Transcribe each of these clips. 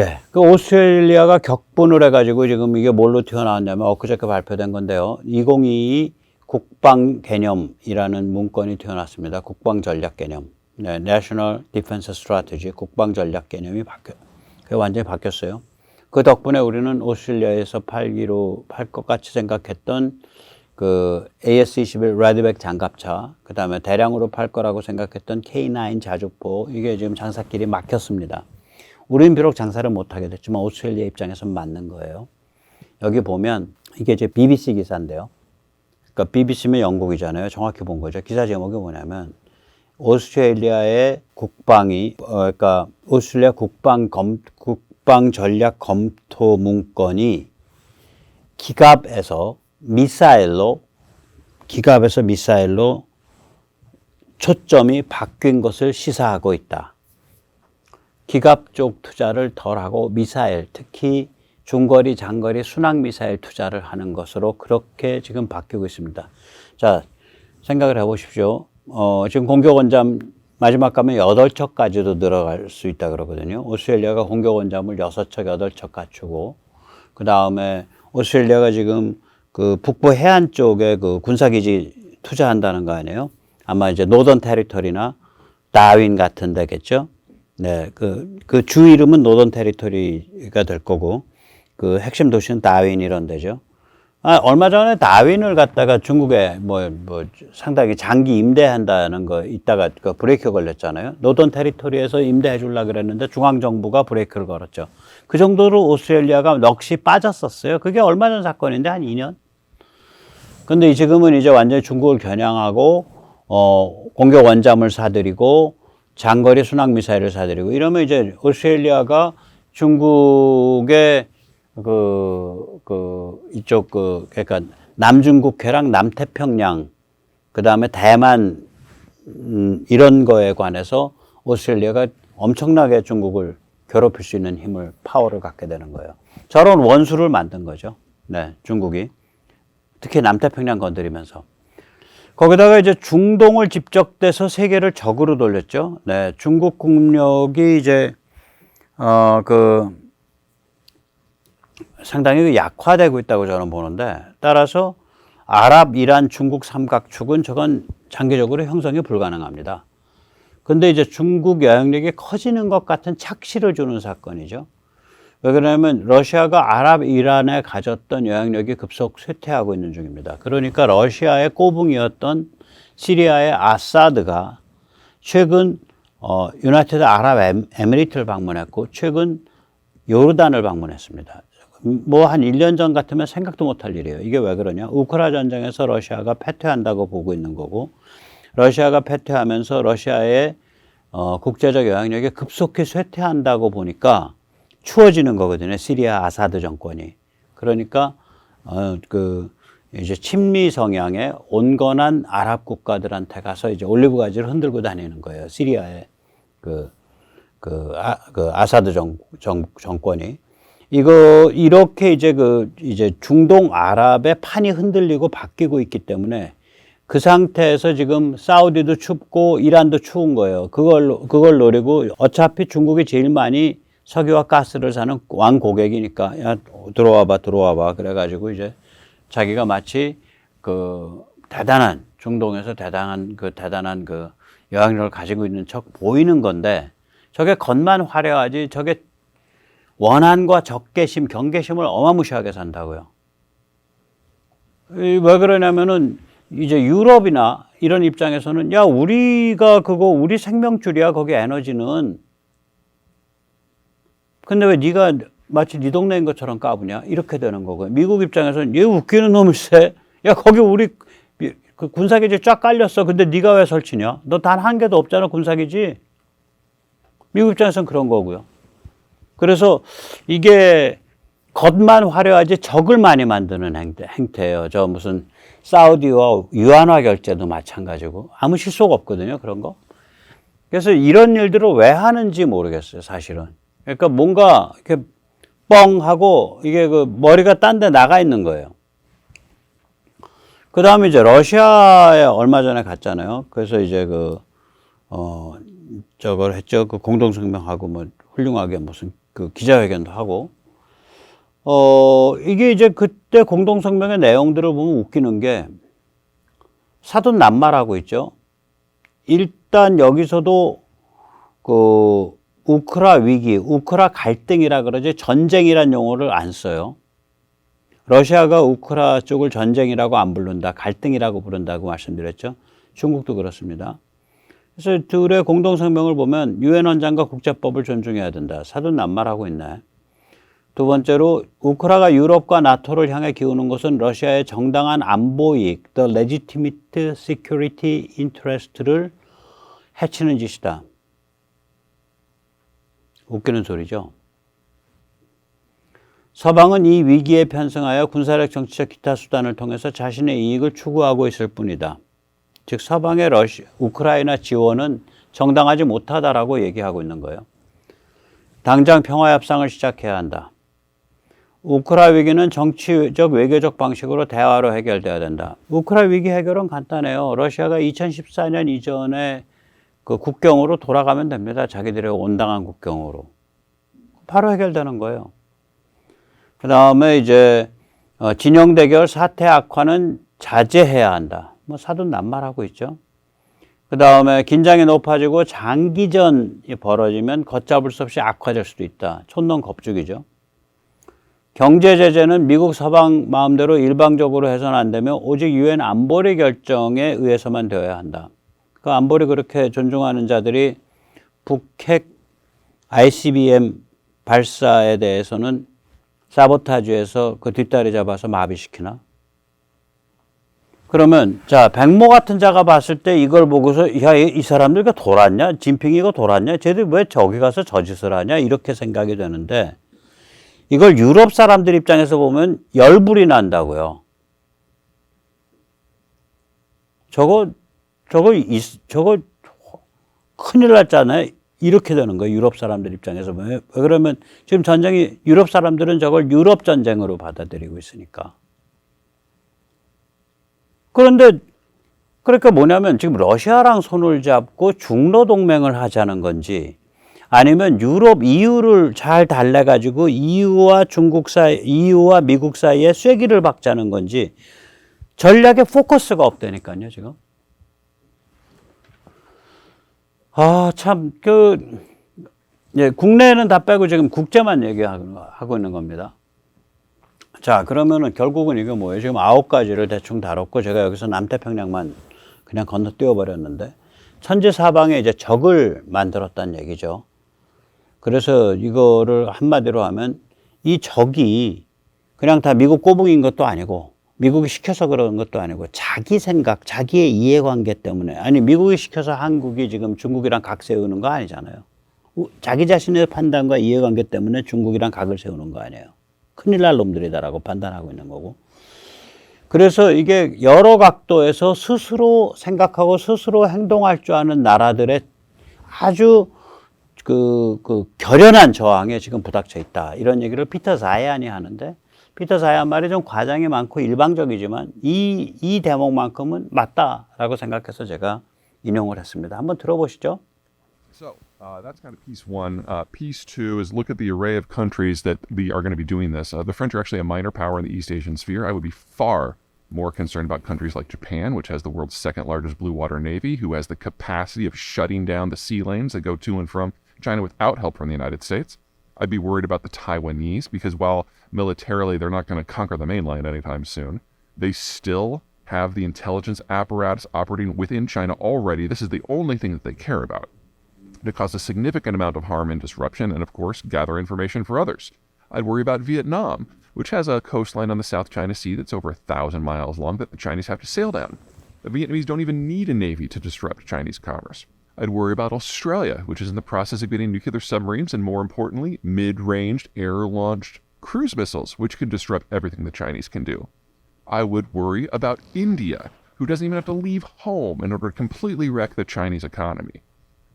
네. 그 오스트레일리아가 격분을 해가지고 지금 이게 뭘로 튀어나왔냐면 엊그저께 발표된 건데요. 2022 국방 개념이라는 문건이 튀어나왔습니다. 국방 전략 개념. 네, National Defense Strategy, 국방 전략 개념이 그게 완전히 바뀌었어요. 그 덕분에 우리는 오스트레일리아에서 팔 것 같이 생각했던 그 AS-21 레드백 장갑차, 그 다음에 대량으로 팔 거라고 생각했던 K9 자주포, 이게 지금 장사길이 막혔습니다. 우리는 비록 장사를 못하게 됐지만 오스트레일리아 입장에서는 맞는 거예요. 여기 보면 이게 이제 BBC 기사인데요. 그러니까 BBC면 영국이잖아요. 정확히 본 거죠. 기사 제목이 뭐냐면 오스트레일리아의 국방이 그러니까 오스트레일리아 국방 전략 검토 문건이 기갑에서 미사일로 초점이 바뀐 것을 시사하고 있다. 기갑 쪽 투자를 덜하고 미사일, 특히 중거리, 장거리 순항 미사일 투자를 하는 것으로 그렇게 지금 바뀌고 있습니다. 자, 생각을 해보십시오. 지금 공격 원잠 마지막 가면 8척까지도 늘어갈 수 있다 그러거든요. 오스트레일리아가 공격 원잠을 6척, 8척 갖추고, 그 다음에 오스트레일리아가 지금 그 북부 해안 쪽에 그 군사기지 투자한다는 거 아니에요? 아마 이제 노던 테리토리나 다윈 같은 데겠죠? 네, 그 주 이름은 노던 테리토리가 될 거고, 그 핵심 도시는 다윈 이런 데죠. 얼마 전에 다윈을 갖다가 중국에 상당히 장기 임대한다는 거 있다가 그 브레이크 걸렸잖아요. 노던 테리토리에서 임대해 주려고 그랬는데 중앙정부가 브레이크를 걸었죠. 그 정도로 오스트레일리아가 넋이 빠졌었어요. 그게 얼마 전 사건인데 한 2년? 근데 지금은 이제 완전히 중국을 겨냥하고, 공격 원잠을 사들이고, 장거리 순항 미사일을 사들이고 이러면 이제 오스트레일리아가 중국의 이쪽 그러니까 남중국해랑 남태평양 그 다음에 대만 이런 거에 관해서 오스트레일리아가 엄청나게 중국을 괴롭힐 수 있는 힘을 파워를 갖게 되는 거예요. 저런 원수를 만든 거죠. 네, 중국이 특히 남태평양 건드리면서. 거기다가 이제 중동을 집적돼서 세계를 적으로 돌렸죠. 네, 중국 국력이 이제, 상당히 약화되고 있다고 저는 보는데, 따라서 아랍, 이란, 중국 삼각축은 저건 장기적으로 형성이 불가능합니다. 근데 이제 중국 영향력이 커지는 것 같은 착시를 주는 사건이죠. 왜 그러냐면 러시아가 아랍, 이란에 가졌던 영향력이 급속 쇠퇴하고 있는 중입니다. 그러니까 러시아의 꼬붕이었던 시리아의 아사드가 최근 유나이티드 아랍 에미리트를 방문했고 최근 요르단을 방문했습니다. 뭐 한 1년 전 같으면 생각도 못할 일이에요. 이게 왜 그러냐? 우크라이나 전쟁에서 러시아가 패퇴한다고 보고 있는 거고 러시아가 패퇴하면서 러시아의 국제적 영향력이 급속히 쇠퇴한다고 보니까 추워지는 거거든요. 시리아 아사드 정권이. 그러니까 이제 친미 성향의 온건한 아랍 국가들한테 가서 이제 올리브 가지를 흔들고 다니는 거예요. 시리아의 아사드 정권이. 이렇게 이제 중동 아랍의 판이 흔들리고 바뀌고 있기 때문에 그 상태에서 지금 사우디도 춥고 이란도 추운 거예요. 그걸 노리고 어차피 중국이 제일 많이 석유와 가스를 사는 왕 고객이니까 야 들어와봐 그래가지고 이제 자기가 마치 중동에서 대단한 영향력을 가지고 있는 척 보이는 건데 저게 겉만 화려하지 저게 원한과 적개심, 경계심을 어마무시하게 산다고요. 왜 그러냐면은 이제 유럽이나 이런 입장에서는 야 우리가 우리 생명줄이야 거기 에너지는. 근데 왜 네가 마치 네 동네인 것처럼 까부냐? 이렇게 되는 거고요. 미국 입장에서는 얘 웃기는 놈일세. 야 거기 우리 그 군사기지 쫙 깔렸어. 근데 네가 왜 설치냐? 너 단 한 개도 없잖아 군사기지. 미국 입장에서는 그런 거고요. 그래서 이게 겉만 화려하지 적을 많이 만드는 행태예요. 저 무슨 사우디와 유한화 결제도 마찬가지고 아무 실속 없거든요. 그런 거. 그래서 이런 일들을 왜 하는지 모르겠어요. 사실은. 그러니까 뭔가 이렇게 뻥 하고 이게 머리가 딴 데 나가 있는 거예요. 그 다음에 이제 러시아에 얼마 전에 갔잖아요. 그래서 이제 저걸 했죠. 공동성명하고 훌륭하게 무슨 그 기자회견도 하고, 이게 이제 그때 공동성명의 내용들을 보면 웃기는 게 사돈낱말하고 있죠. 일단 여기서도 그 우크라 위기, 우크라 갈등이라 그러지 전쟁이란 용어를 안 써요. 러시아가 우크라 쪽을 전쟁이라고 안 부른다, 갈등이라고 부른다고 말씀드렸죠. 중국도 그렇습니다. 그래서 둘의 공동성명을 보면 유엔 헌장과 국제법을 존중해야 된다. 사돈낱말하고 있네. 두 번째로 우크라가 유럽과 나토를 향해 기우는 것은 러시아의 정당한 안보 이익, the legitimate security interest를 해치는 짓이다. 웃기는 소리죠. 서방은 이 위기에 편승하여 군사력, 정치적, 기타 수단을 통해서 자신의 이익을 추구하고 있을 뿐이다. 즉 서방의 우크라이나 지원은 정당하지 못하다라고 얘기하고 있는 거예요. 당장 평화협상을 시작해야 한다. 우크라 위기는 정치적, 외교적 방식으로 대화로 해결돼야 된다. 우크라 위기 해결은 간단해요. 러시아가 2014년 이전에 그 국경으로 돌아가면 됩니다. 자기들의 온당한 국경으로. 바로 해결되는 거예요. 그 다음에 이제 진영 대결 사태 악화는 자제해야 한다. 뭐 사돈낱말하고 있죠. 그 다음에 긴장이 높아지고 장기전이 벌어지면 걷잡을 수 없이 악화될 수도 있다. 촌농 겁죽이죠. 경제 제재는 미국 서방 마음대로 일방적으로 해서는 안 되며 오직 유엔 안보리 결정에 의해서만 되어야 한다. 그 안보리 그렇게 존중하는 자들이 북핵 ICBM 발사에 대해서는 사보타주에서 그 뒷다리 잡아서 마비시키나? 그러면 자 백모 같은 자가 봤을 때 이걸 보고서 야, 이 사람들 이거 돌았냐? 진핑이 이거 돌았냐? 쟤들 왜 저기 가서 저 짓을 하냐? 이렇게 생각이 되는데 이걸 유럽 사람들 입장에서 보면 열불이 난다고요. 저거 큰일 났잖아요. 이렇게 되는 거예요. 유럽 사람들 입장에서. 왜 그러면 지금 전쟁이 유럽 사람들은 저걸 유럽 전쟁으로 받아들이고 있으니까. 그런데 그러니까 뭐냐면 지금 러시아랑 손을 잡고 중러 동맹을 하자는 건지 아니면 유럽 EU를 잘 달래가지고 EU와 EU와 미국 사이에 쐐기를 박자는 건지 전략에 포커스가 없다니까요, 지금. 예, 국내에는 다 빼고 지금 국제만 얘기하고 있는 겁니다. 자, 그러면은 결국은 이게 뭐예요? 지금 9가지를 대충 다뤘고 제가 여기서 남태평양만 그냥 건너뛰어 버렸는데 천지사방에 이제 적을 만들었다는 얘기죠. 그래서 이거를 한마디로 하면 이 적이 그냥 다 미국 꼬붕인 것도 아니고 미국이 시켜서 그런 것도 아니고 자기 생각, 자기의 이해관계 때문에 아니 미국이 시켜서 한국이 지금 중국이랑 각 세우는 거 아니잖아요. 자기 자신의 판단과 이해관계 때문에 중국이랑 각을 세우는 거 아니에요. 큰일 날 놈들이다라고 판단하고 있는 거고. 그래서 이게 여러 각도에서 스스로 생각하고 스스로 행동할 줄 아는 나라들의 아주 결연한 저항에 지금 부닥쳐 있다. 이런 얘기를 피터 자이안이 하는데, 피터 자이안 말이 좀 과장이 많고 일방적이지만 이 대목만큼은 맞다라고 생각해서 제가 인용을 했습니다. 한번 들어보시죠. So that's kind of piece one. Piece two is look at the array of countries that are going to be doing this. The French are actually a minor power in the East Asian sphere. I would be far more concerned about countries like Japan, which has the world's second largest blue water navy, who has the capacity of shutting down the sea lanes that go to and from China without help from the United States. I'd be worried about the Taiwanese because while militarily they're not going to conquer the mainland anytime soon, they still have the intelligence apparatus operating within China already. This is the only thing that they care about, to cause a significant amount of harm and disruption and, of course, gather information for others. I'd worry about Vietnam, which has a coastline on the South China Sea that's over 1,000 miles long that the Chinese have to sail down. The Vietnamese don't even need a navy to disrupt Chinese commerce. I'd worry about Australia, which is in the process of getting nuclear submarines and, more importantly, mid-ranged air-launched cruise missiles, which could disrupt everything the Chinese can do. I would worry about India, who doesn't even have to leave home in order to completely wreck the Chinese economy.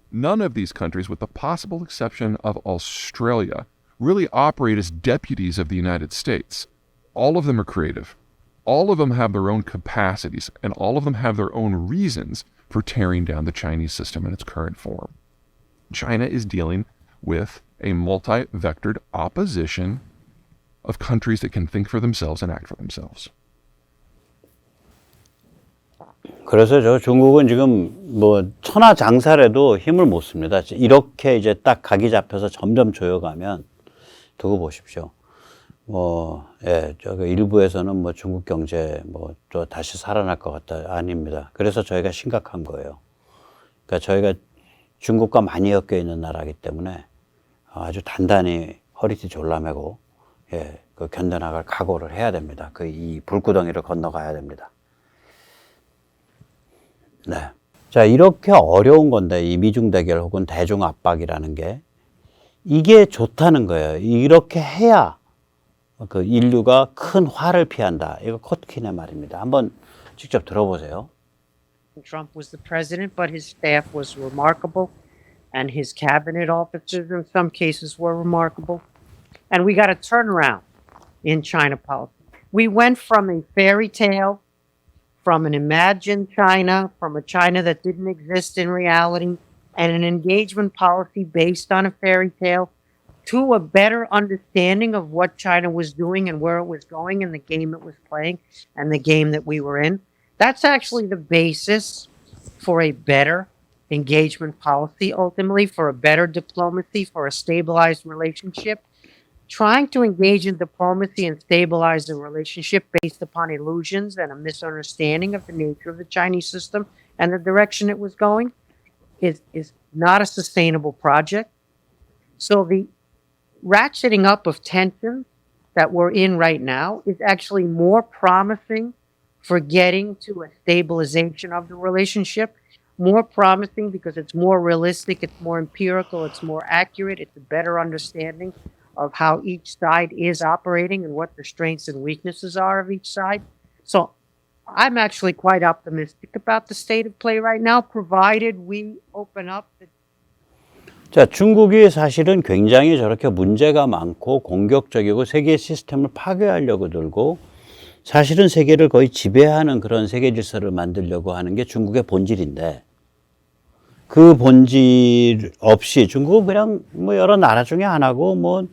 None of these countries, with the possible exception of Australia, really operate as deputies of the United States. All of them are creative. All of them have their own capacities, and all of them have their own reasons for tearing down the Chinese system in its current form. China is dealing with a multi-vectored opposition of countries that can think for themselves and act for themselves. 그래서 저 중국은 지금 뭐 천하장사라도 힘을 못 씁니다. 이렇게 이제 딱 각이 잡혀서 점점 조여가면 두고 보십시오. 저기 일부에서는 뭐 중국 경제 뭐 또 다시 살아날 것 같다. 아닙니다. 그래서 저희가 심각한 거예요. 그러니까 저희가 중국과 많이 엮여 있는 나라이기 때문에 아주 단단히 허리띠 졸라매고 그 견뎌나갈 각오를 해야 됩니다. 이 불구덩이를 건너가야 됩니다. 네. 자, 이렇게 어려운 건데, 이 미중 대결 혹은 대중 압박이라는 게, 이게 좋다는 거예요. 이렇게 해야 그 인류가 큰 화를 피한다. 이거 코트킨의 말입니다. 한번 직접 들어보세요. Trump was the president, but his staff was remarkable, and his cabinet officers in some cases were remarkable. And we got a turnaround in China policy. We went from a fairy tale, from an imagined China, from a China that didn't exist in reality, and an engagement policy based on a fairy tale, to a better understanding of what China was doing and where it was going and the game it was playing and the game that we were in. That's actually the basis for a better engagement policy, ultimately, for a better diplomacy, for a stabilized relationship. Trying to engage in diplomacy and stabilize the relationship based upon illusions and a misunderstanding of the nature of the Chinese system and the direction it was going is not a sustainable project. So the ratcheting up of tensions that we're in right now is actually more promising for getting to a stabilization of the relationship, more promising because it's more realistic, it's more empirical, it's more accurate, it's a better understanding of how each side is operating and what the strengths and weaknesses are of each side. So I'm actually quite optimistic about the state of play right now, provided we open up the 자, 중국이 사실은 굉장히 저렇게 문제가 많고 공격적이고 세계 시스템을 파괴하려고 들고 사실은 세계를 거의 지배하는 그런 세계 질서를 만들려고 하는 게 중국의 본질인데 그 본질 없이 중국은 그냥 뭐 여러 나라 중에 하나고 뭐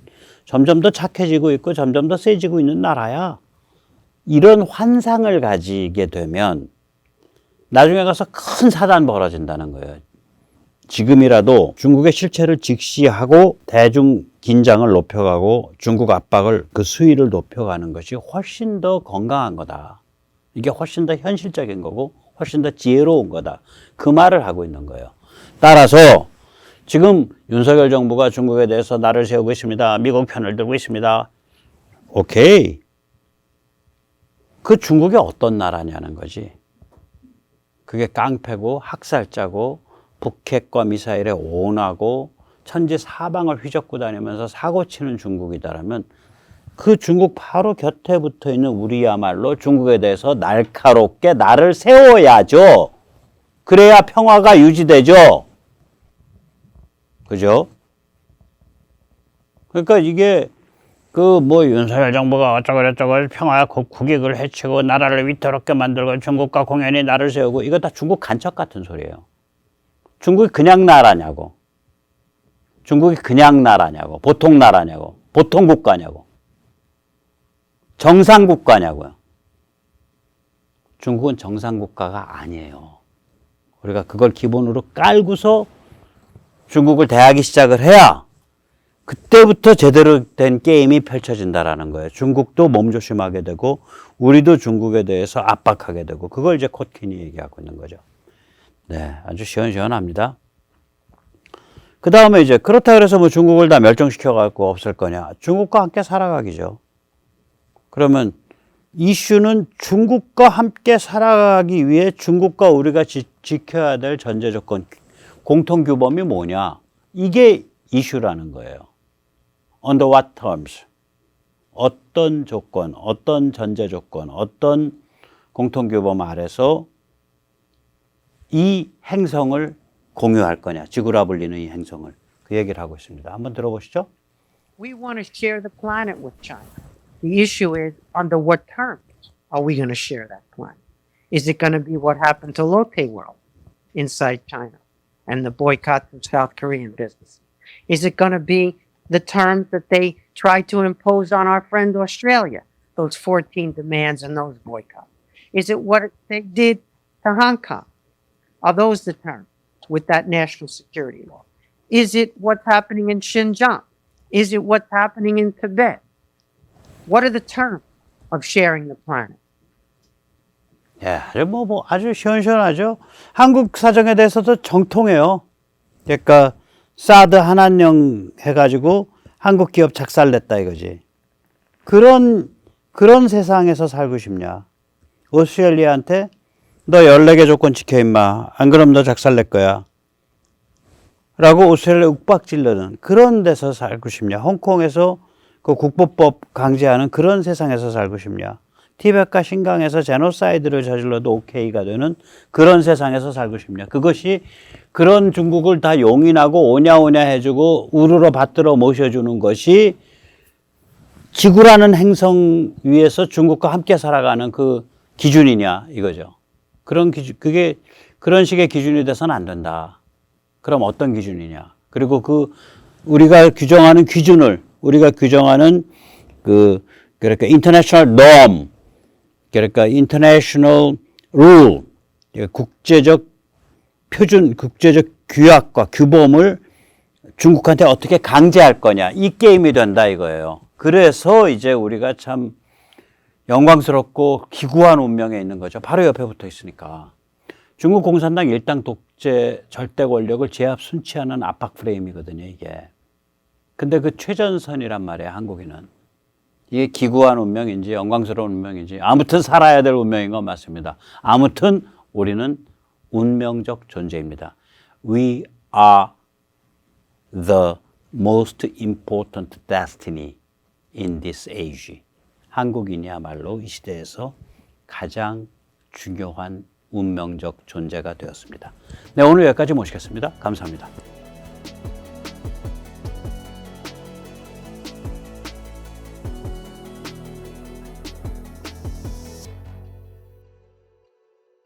점점 더 착해지고 있고 점점 더 세지고 있는 나라야. 이런 환상을 가지게 되면 나중에 가서 큰 사단 벌어진다는 거예요. 지금이라도 중국의 실체를 직시하고 대중 긴장을 높여가고 중국 압박을 그 수위를 높여가는 것이 훨씬 더 건강한 거다. 이게 훨씬 더 현실적인 거고 훨씬 더 지혜로운 거다. 그 말을 하고 있는 거예요. 따라서 지금 윤석열 정부가 중국에 대해서 나를 세우고 있습니다. 미국 편을 들고 있습니다. 오케이. 그 중국이 어떤 나라냐는 거지. 그게 깡패고 학살자고 북핵과 미사일에 온하고 천지 사방을 휘젓고 다니면서 사고치는 중국이다라면 그 중국 바로 곁에 붙어 있는 우리야말로 중국에 대해서 날카롭게 나를 세워야죠. 그래야 평화가 유지되죠. 그죠? 그러니까 이게 그 뭐 윤석열 정부가 어쩌고저쩌고 평화 국익을 해치고 나라를 위태롭게 만들고 중국과 공연히 나를 세우고 이거 다 중국 간첩 같은 소리예요. 중국이 그냥 나라냐고. 중국이 그냥 나라냐고. 보통 나라냐고. 보통 국가냐고. 정상 국가냐고요. 중국은 정상 국가가 아니에요. 우리가 그걸 기본으로 깔고서 중국을 대하기 시작을 해야 그때부터 제대로 된 게임이 펼쳐진다라는 거예요. 중국도 몸조심하게 되고 우리도 중국에 대해서 압박하게 되고 그걸 이제 코트킨이 얘기하고 있는 거죠. 네, 아주 시원시원합니다. 그 다음에 이제 그렇다 그래서 뭐 중국을 다 멸종시켜 갖고 없을 거냐. 중국과 함께 살아가기죠. 그러면 이슈는 중국과 함께 살아가기 위해 중국과 우리가 지켜야 될 전제 조건, 공통 규범이 뭐냐. 이게 이슈라는 거예요. Under what terms? 어떤 조건, 어떤 전제 조건, 어떤 공통 규범 아래서 이 행성을 공유할 거냐. 지구라 불리는 이 행성을. 그 얘기를 하고 있습니다. 한번 들어보시죠. We want to share the planet with China. The issue is under what terms are we going to share that planet? Is it going to be what happened to Lotte World inside China and the boycott of South Korean business? Is it going to be the terms that they tried to impose on our friend Australia, those 14 demands and those boycotts? Is it what they did to Hong Kong? Are those the terms with that national security law? Is it what's happening in Xinjiang? Is it what's happening in Tibet? What are the terms of sharing the planet? 예, 아주 시원시원하죠. 한국 사정에 대해서도 정통해요. 그러니까 사드 한한령 해가지고 한국 기업 작살냈다 이거지. 그런 세상에서 살고 싶냐? 오스트레일리아한테 너 14개 조건 지켜 임마. 안 그럼 너 작살낼 거야. 라고 오스트레일리아 윽박질러는 그런 데서 살고 싶냐? 홍콩에서 그 국보법 강제하는 그런 세상에서 살고 싶냐? 티벳과 신강에서 제노사이드를 저질러도 오케이가 되는 그런 세상에서 살고 싶냐? 그것이 그런 중국을 다 용인하고 오냐오냐 해주고 우르르 받들어 모셔주는 것이 지구라는 행성 위에서 중국과 함께 살아가는 그 기준이냐 이거죠. 그런 기준, 그게 그런 식의 기준이 돼서는 안 된다. 그럼 어떤 기준이냐? 그리고 우리가 규정하는 기준을 우리가 규정하는 그러니까 international norm, 그러니까 international rule, 국제적 표준, 국제적 규약과 규범을 중국한테 어떻게 강제할 거냐 이 게임이 된다 이거예요. 그래서 이제 우리가 참 영광스럽고 기구한 운명에 있는 거죠. 바로 옆에 붙어 있으니까. 중국 공산당 일당 독재 절대 권력을 제압 순치하는 압박 프레임이거든요, 이게. 근데 그 최전선이란 말이에요, 한국인은. 이게 기구한 운명인지 영광스러운 운명인지 아무튼 살아야 될 운명인 건 맞습니다. 아무튼 우리는 운명적 존재입니다. We are the most important destiny in this age. 한국인이야말로 이 시대에서 가장 중요한 운명적 존재가 되었습니다. 네, 오늘 여기까지 모시겠습니다. 감사합니다.